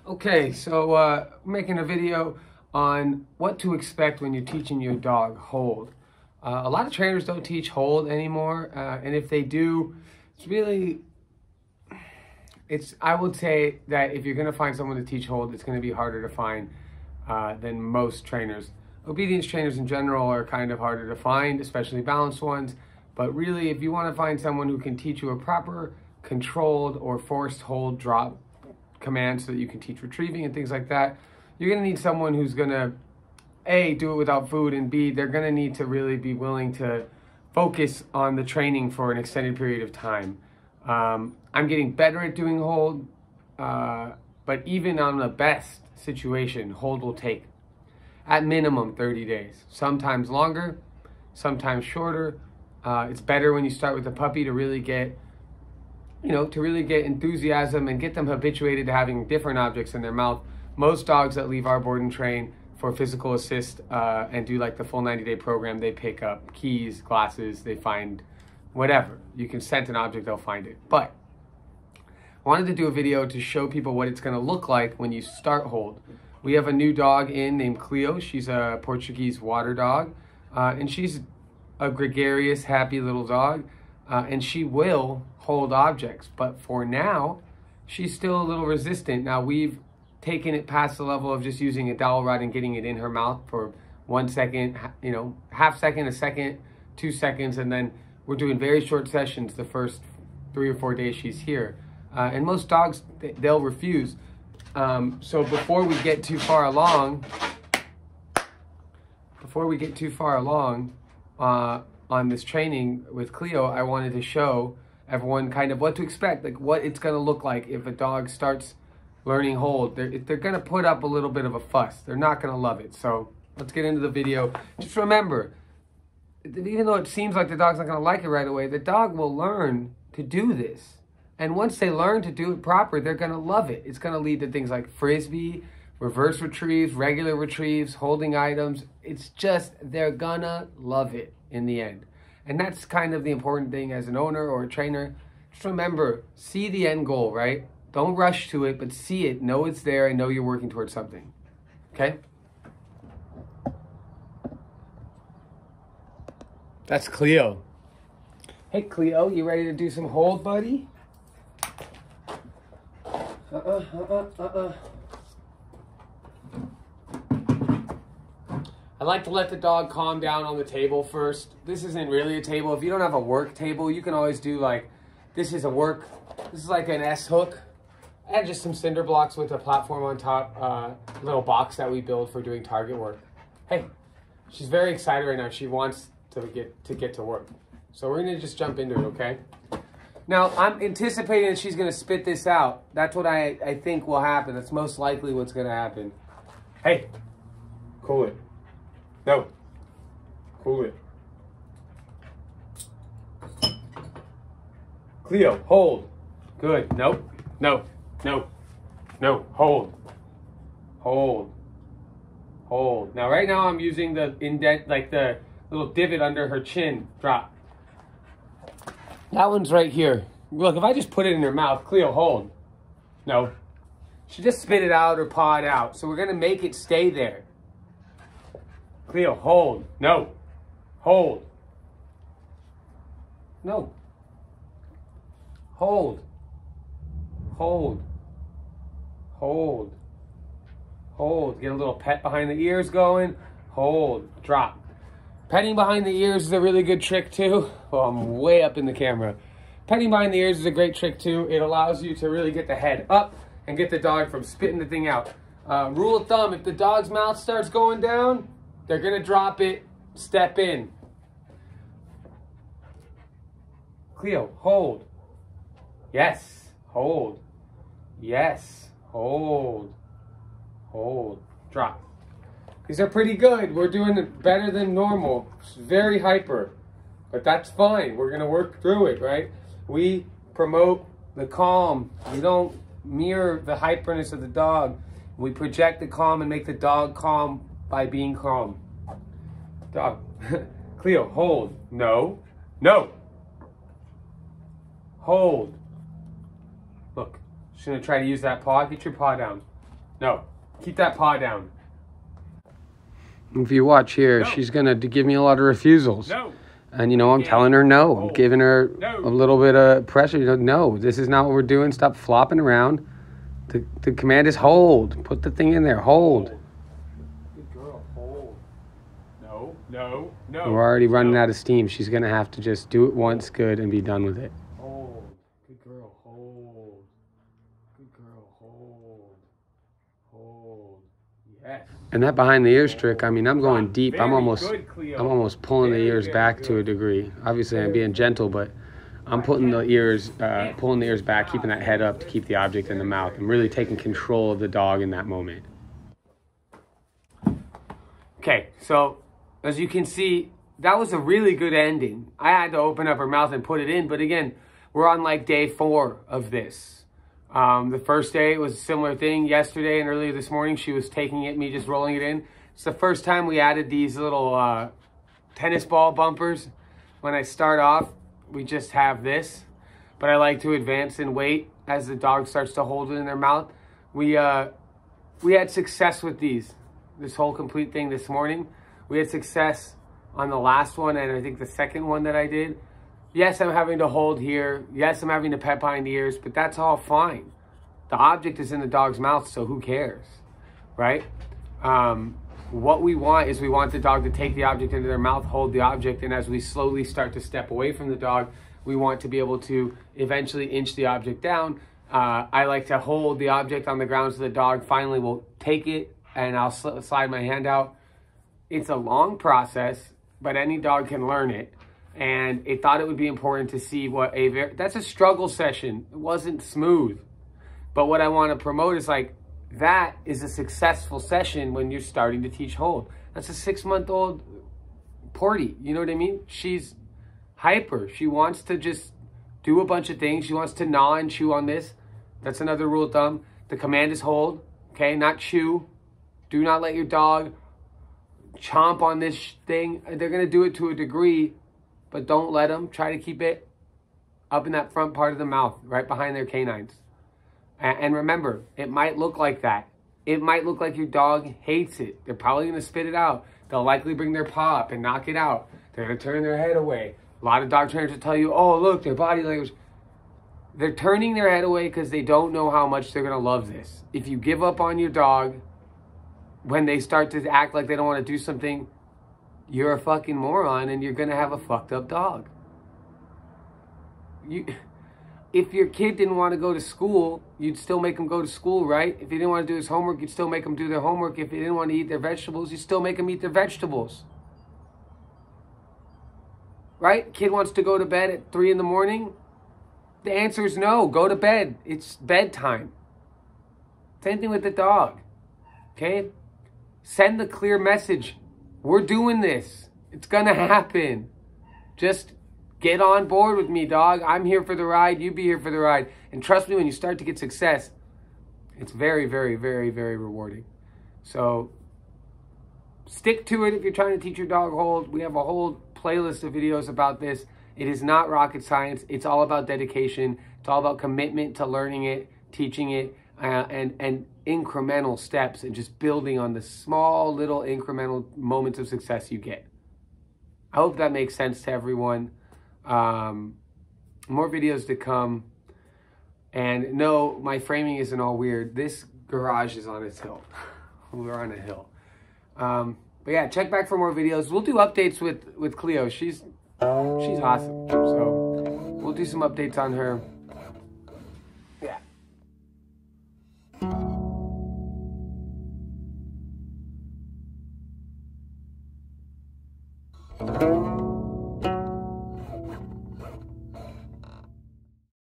Okay, so making a video on what to expect when you're teaching your dog hold. A lot of trainers don't teach hold anymore, and if they do, I would say that if you're going to find someone to teach hold, it's going to be harder to find than most trainers. Obedience trainers in general are kind of harder to find, especially balanced ones, but really if you want to find someone who can teach you a proper controlled or forced hold drop command so that you can teach retrieving and things like that, you're going to need someone who's going to A, do it without food, and B, they're going to need to really be willing to focus on the training for an extended period of time. I'm getting better at doing hold, but even on the best situation, hold will take at minimum 30 days, sometimes longer, sometimes shorter. It's better when you start with a puppy to really get enthusiasm and get them habituated to having different objects in their mouth. Most dogs that leave our board and train for physical assist and do like the full 90-day program, they pick up keys, glasses, they find whatever. You can scent an object, they'll find it. But I wanted to do a video to show people what it's gonna look like when you start hold. We have a new dog named Cleo. She's a Portuguese water dog, and she's a gregarious, happy little dog. And she will hold objects, but for now, she's still a little resistant. Now we've taken it past the level of just using a dowel rod and getting it in her mouth for 1 second, half second, a second, 2 seconds, and then we're doing very short sessions the first 3 or 4 days she's here. And most dogs, they'll refuse. So before we get too far along, on this training with Cleo, I wanted to show everyone kind of what to expect, like what it's going to look like if a dog starts learning hold. They're going to put up a little bit of a fuss. They're not going to love it. So let's get into the video. Just remember, even though it seems like the dog's not going to like it right away, the dog will learn to do this. And once they learn to do it proper, they're going to love it. It's going to lead to things like frisbee, reverse retrieves, regular retrieves, holding items. It's just, they're gonna love it in the end. And that's kind of the important thing as an owner or a trainer. Just remember, see the end goal, right? Don't rush to it, but see it, know it's there, and know you're working towards something, okay? That's Cleo. Hey Cleo, you ready to do some hold, buddy? I like to let the dog calm down on the table first. This isn't really a table. If you don't have a work table, you can always do like, this is like an S hook and just some cinder blocks with a platform on top, little box that we build for doing target work. Hey, she's very excited right now. She wants to get to work. So we're gonna just jump into it, okay? Now, I'm anticipating that she's gonna spit this out. That's what I think will happen. That's most likely what's gonna happen. Hey, cool it. No. Cool it. Cleo, hold. Good. Nope. No. No. No. Hold. Hold. Hold. Now, right now, I'm using the indent, like the little divot under her chin. Drop. That one's right here. Look, if I just put it in her mouth, Cleo, hold. No. She just spit it out or paw it out. So we're going to make it stay there. Cleo, hold. No. Hold. No. Hold. Hold. Hold. Hold. Get a little pet behind the ears going. Hold. Drop. Petting behind the ears is a really good trick too. Oh, I'm way up in the camera. Petting behind the ears is a great trick too. It allows you to really get the head up and get the dog from spitting the thing out. Rule of thumb, if the dog's mouth starts going down, they're gonna drop it, step in. Cleo, hold. Yes, hold. Yes, hold. Hold, drop. These are pretty good. We're doing it better than normal. It's very hyper, but that's fine. We're gonna work through it, right? We promote the calm. We don't mirror the hyperness of the dog. We project the calm and make the dog calm by being calm. Dog. Cleo, hold. No. No. Hold. Look, she's gonna try to use that paw. Get your paw down. No. Keep that paw down. If you watch here, she's going to give me a lot of refusals. No. And, you know, I'm telling her no. I'm giving her a little bit of pressure. You know, no, this is not what we're doing. Stop flopping around. The command is hold. Put the thing in there. Hold. Good girl. Hold. No, no, no. We're already running out of steam. She's going to have to just do it once good and be done with it. Hold. Good girl. Hold. Good girl. Hold. Hold. Yes. And that behind the ears trick, I mean, I'm going deep. I'm almost pulling the ears back to a degree. Obviously, I'm being gentle, but I'm putting the ears, pulling the ears back, keeping that head up to keep the object in the mouth. I'm really taking control of the dog in that moment. Okay, so as you can see, that was a really good ending. I had to open up her mouth and put it in, but again, we're on like day 4 of this. The first day it was a similar thing. Yesterday and earlier this morning, she was taking it, me just rolling it in. It's the first time we added these little tennis ball bumpers. When I start off, we just have this, but I like to advance in weight as the dog starts to hold it in their mouth. We had success with this whole complete thing this morning. We had success on the last one, and I think the second one that I did. Yes, I'm having to hold here. Yes, I'm having to pet behind the ears, but that's all fine. The object is in the dog's mouth, so who cares, right? What we want is we want the dog to take the object into their mouth, hold the object, and as we slowly start to step away from the dog, we want to be able to eventually inch the object down. I like to hold the object on the ground so the dog finally will take it, and I'll slide my hand out. It's a long process, but any dog can learn it. And I thought it would be important to see what that's a struggle session. It wasn't smooth. But what I want to promote is like, that is a successful session when you're starting to teach hold. That's a 6-month-old Porty. You know what I mean? She's hyper. She wants to just do a bunch of things. She wants to gnaw and chew on this. That's another rule of thumb. The command is hold, okay? Not chew. Do not let your dog chomp on this thing. They're going to do it to a degree, but don't let them. Try to keep it up in that front part of the mouth, right behind their canines. And remember, it might look like that. It might look like your dog hates it. They're probably going to spit it out. They'll likely bring their paw up and knock it out. They're going to turn their head away. A lot of dog trainers will tell you, oh, look, their body language. They're turning their head away because they don't know how much they're going to love this. If you give up on your dog when they start to act like they don't want to do something, you're a fucking moron and you're going to have a fucked up dog. If your kid didn't want to go to school, you'd still make him go to school, right? If he didn't want to do his homework, you'd still make him do their homework. If he didn't want to eat their vegetables, you'd still make them eat their vegetables. Right? Kid wants to go to bed at 3 in the morning. The answer is no. Go to bed. It's bedtime. Same thing with the dog. Okay? Send the clear message. We're doing this. It's going to happen. Just get on board with me, dog. I'm here for the ride. You be here for the ride. And trust me, when you start to get success, it's very, very, very, very rewarding. So stick to it if you're trying to teach your dog hold. We have a whole playlist of videos about this. It is not rocket science. It's all about dedication. It's all about commitment to learning it, teaching it, and incremental steps and just building on the small little incremental moments of success you get. I hope that makes sense to everyone. More videos to come. And no, my framing isn't all weird. This garage is on its hill. We're on a hill. But yeah, check back for more videos. We'll do updates with Cleo. She's awesome. So we'll do some updates on her. Yeah.